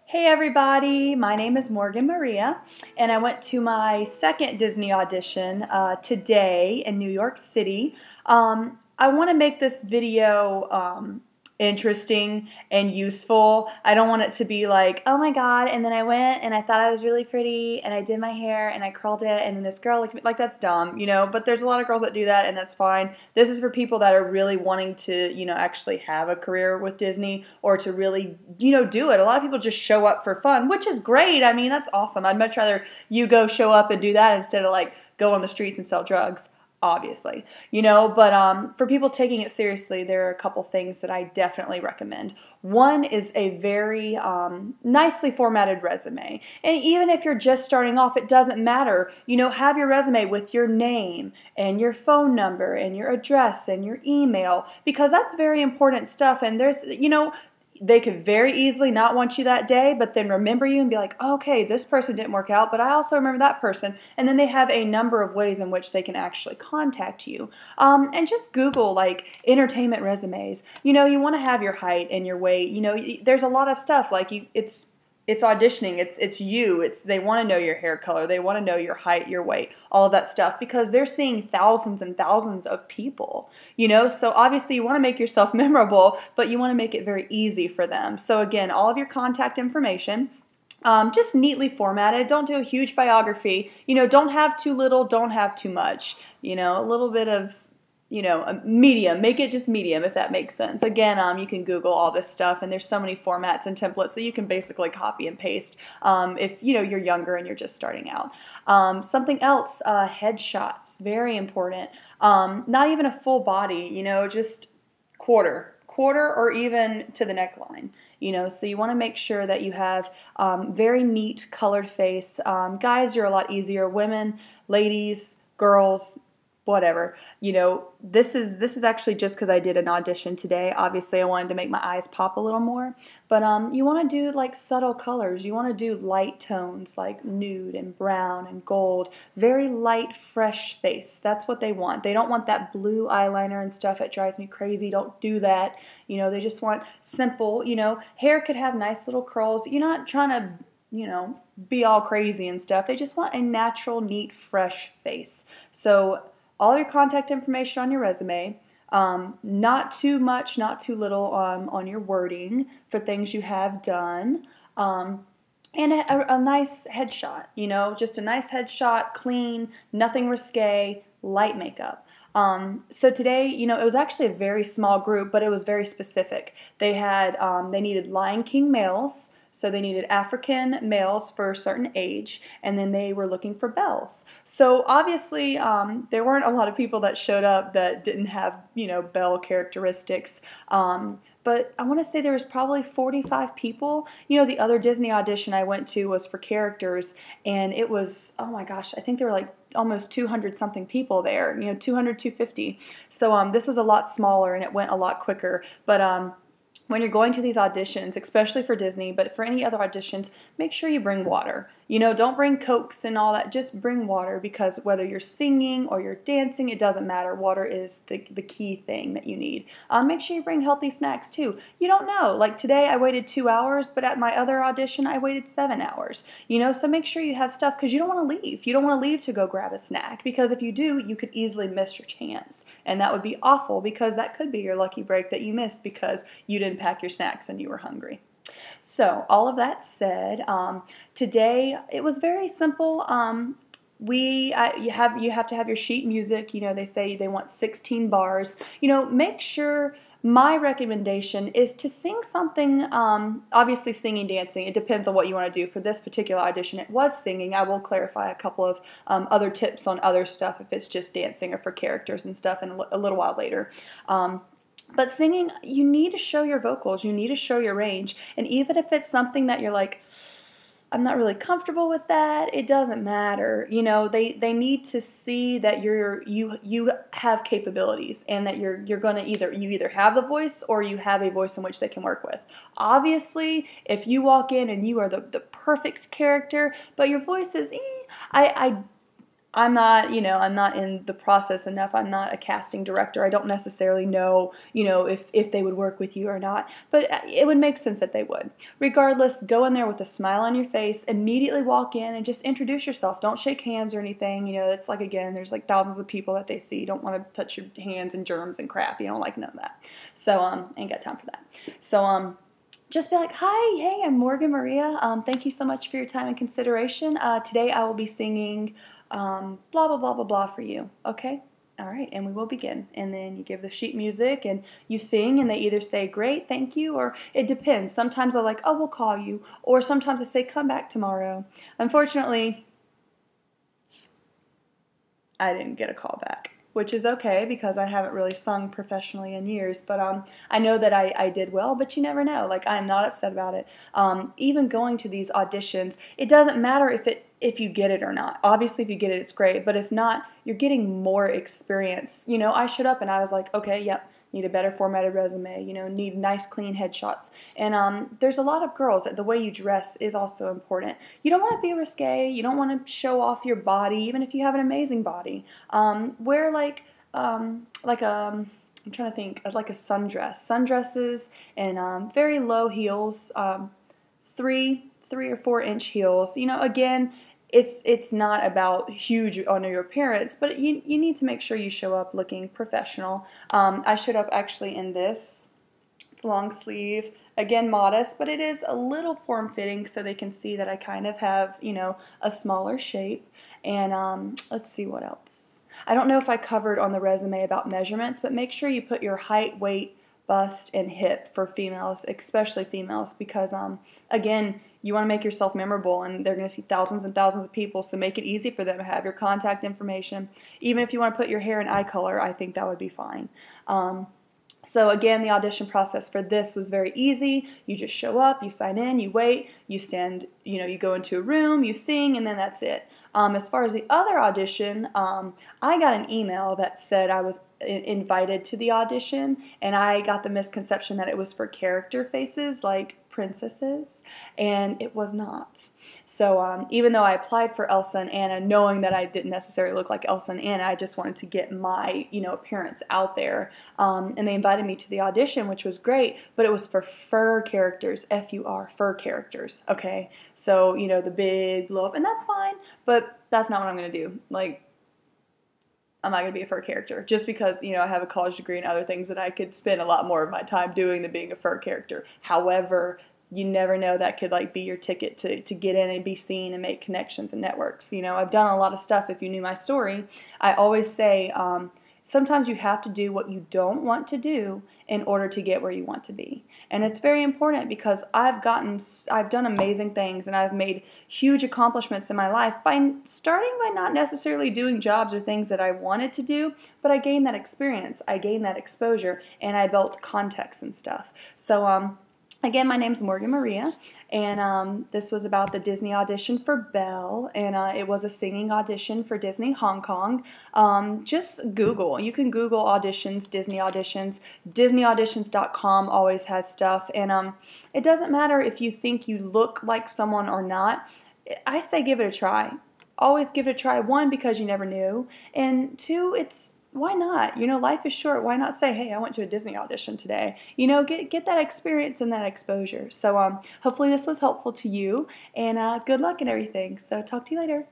Hey everybody, my name is Morgan Maria, and I went to my second Disney audition today in New York City. I want to make this video interesting and useful. I don't want it to be like, oh my god, and then I went and I thought I was really pretty and I did my hair and I curled it and then this girl looked at me. Like, that's dumb, you know, but there's a lot of girls that do that and that's fine. This is for people that are really wanting to, actually have a career with Disney or to really, do it. A lot of people just show up for fun, which is great. I mean, that's awesome. I'd much rather you go show up and do that instead of like go on the streets and sell drugs. Obviously, but for people taking it seriously, there are a couple things that I definitely recommend. One is a very nicely formatted resume. And even if you're just starting off, it doesn't matter. Have your resume with your name and your phone number and your address and your email, because that's very important stuff. And there's, they could very easily not want you that day, but then remember you and be like, oh, okay, this person didn't work out, but I also remember that person. And then they have a number of ways in which they can actually contact you. And just Google like entertainment resumes. You want to have your height and your weight. There's a lot of stuff like it's auditioning, they want to know your hair color, they want to know your height, your weight, all of that stuff, because they're seeing thousands and thousands of people, so obviously you want to make yourself memorable, but you want to make it very easy for them. So again, all of your contact information, just neatly formatted. Don't do a huge biography, don't have too little, don't have too much, a little bit of a medium. Make it just medium, if that makes sense. Again, you can Google all this stuff, and there's so many formats and templates that you can basically copy and paste if you're younger and you're just starting out. Something else, headshots, very important. Not even a full body, just quarter or even to the neckline. So you want to make sure that you have very neat colored face. Guys, you're a lot easier. Women, ladies, girls, whatever, this is actually just because I did an audition today. Obviously, I wanted to make my eyes pop a little more, but you want to do like subtle colors. You want to do light tones like nude and brown and gold. Very light, fresh face. That's what they want. They don't want that blue eyeliner and stuff. It drives me crazy. Don't do that. They just want simple, hair could have nice little curls. You're not trying to, be all crazy and stuff. They just want a natural, neat, fresh face. So all your contact information on your resume, not too much, not too little on your wording for things you have done, and a nice headshot, just a nice headshot, clean, nothing risque, light makeup. So today, it was actually a very small group, but it was very specific. They had, they needed Lion King males. So they needed African males for a certain age, and then they were looking for Belles. So obviously, there weren't a lot of people that showed up that didn't have, Belle characteristics. But I want to say there was probably 45 people. The other Disney audition I went to was for characters, and it was, oh my gosh, I think there were like almost 200 something people there, 200, 250. So this was a lot smaller, and it went a lot quicker. But when you're going to these auditions, especially for Disney, but for any other auditions, make sure you bring water. Don't bring Cokes and all that. Just bring water, because whether you're singing or you're dancing, it doesn't matter. Water is the key thing that you need. Make sure you bring healthy snacks too. You don't know. Like today I waited 2 hours, but at my other audition I waited 7 hours. So make sure you have stuff, because you don't want to leave. You don't want to leave to go grab a snack, because if you do, you could easily miss your chance. And that would be awful, because that could be your lucky break that you missed because you didn't pack your snacks and you were hungry. So all of that said, today it was very simple. You have to have your sheet music. They say they want 16 bars. Make sure. My recommendation is to sing something, obviously singing, dancing. It depends on what you want to do. For this particular audition, it was singing. I will clarify a couple of other tips on other stuff if it's just dancing or for characters and stuff in a little while later. But singing, you need to show your vocals. You need to show your range. And even if it's something that you're like, I'm not really comfortable with that, it doesn't matter. They need to see that you have capabilities, and that you're gonna either have the voice or you have a voice in which they can work with. Obviously, if you walk in and you are the perfect character, but your voice is, I'm not, I'm not in the process enough. I'm not a casting director. I don't necessarily know, if they would work with you or not. But it would make sense that they would. Regardless, go in there with a smile on your face, immediately walk in and just introduce yourself. Don't shake hands or anything. It's like, again, there's like thousands of people that they see. You don't want to touch your hands and germs and crap. You don't like none of that. So, ain't got time for that. So, just be like, hi, hey, I'm Morgan Maria. Thank you so much for your time and consideration. Today I will be singing blah, blah, blah, blah, blah for you. Okay? All right, and we will begin. And then you give the sheet music and you sing, and they either say, great, thank you, or it depends. Sometimes they're like, oh, we'll call you. Or sometimes they say, come back tomorrow. Unfortunately, I didn't get a call back, which is okay because I haven't really sung professionally in years. But I know that I did well, but you never know. Like, I'm not upset about it. Even going to these auditions, it doesn't matter if you get it or not. Obviously, if you get it, it's great. But if not, you're getting more experience. I showed up and I was like, okay, yep. Need a better formatted resume, need nice clean headshots. And there's a lot of girls that the way you dress is also important. You don't want to be risque. You don't want to show off your body, even if you have an amazing body. Wear I'm trying to think, like a sundress. Sundresses and very low heels, 3 or 4 inch heels. Again, it's not about huge on your appearance, but you need to make sure you show up looking professional. I showed up actually in this. It's long sleeve, again modest, but it is a little form-fitting so they can see that I kind of have, a smaller shape. And let's see what else. I don't know if I covered on the resume about measurements, but make sure you put your height, weight, bust, and hip for females, especially females, because again, you want to make yourself memorable, and they're going to see thousands and thousands of people, so make it easy for them to have your contact information. Even if you want to put your hair and eye color, I think that would be fine. So again, the audition process for this was very easy. You just show up, you sign in, you wait, you stand, you go into a room, you sing, and then that's it. As far as the other audition, I got an email that said I was invited to the audition, and I got the misconception that it was for character faces like princesses, and it was not. So even though I applied for Elsa and Anna, knowing that I didn't necessarily look like Elsa and Anna, I just wanted to get my appearance out there, and they invited me to the audition, which was great, but it was for fur characters, F-U-R, fur characters, okay? So, the big blow up, and that's fine, but that's not what I'm going to do. Like, I'm not going to be a fur character just because, I have a college degree and other things that I could spend a lot more of my time doing than being a fur character. However, you never know, that could be your ticket to get in and be seen and make connections and networks. I've done a lot of stuff. If you knew my story, I always say sometimes you have to do what you don't want to do in order to get where you want to be. And it's very important because I've done amazing things and I've made huge accomplishments in my life by starting by not necessarily doing jobs or things that I wanted to do, but I gained that experience, I gained that exposure, and I built context and stuff. So again, my name's Morgan Maria, and this was about the Disney audition for Belle, and it was a singing audition for Disney Hong Kong. Just Google. You can Google auditions, Disney auditions. DisneyAuditions.com always has stuff, and it doesn't matter if you think you look like someone or not. I say give it a try. Always give it a try. One, because you never knew, and two, why not? Life is short. Why not say, hey, I went to a Disney audition today? Get that experience and that exposure. So hopefully this was helpful to you, and good luck and everything. So talk to you later.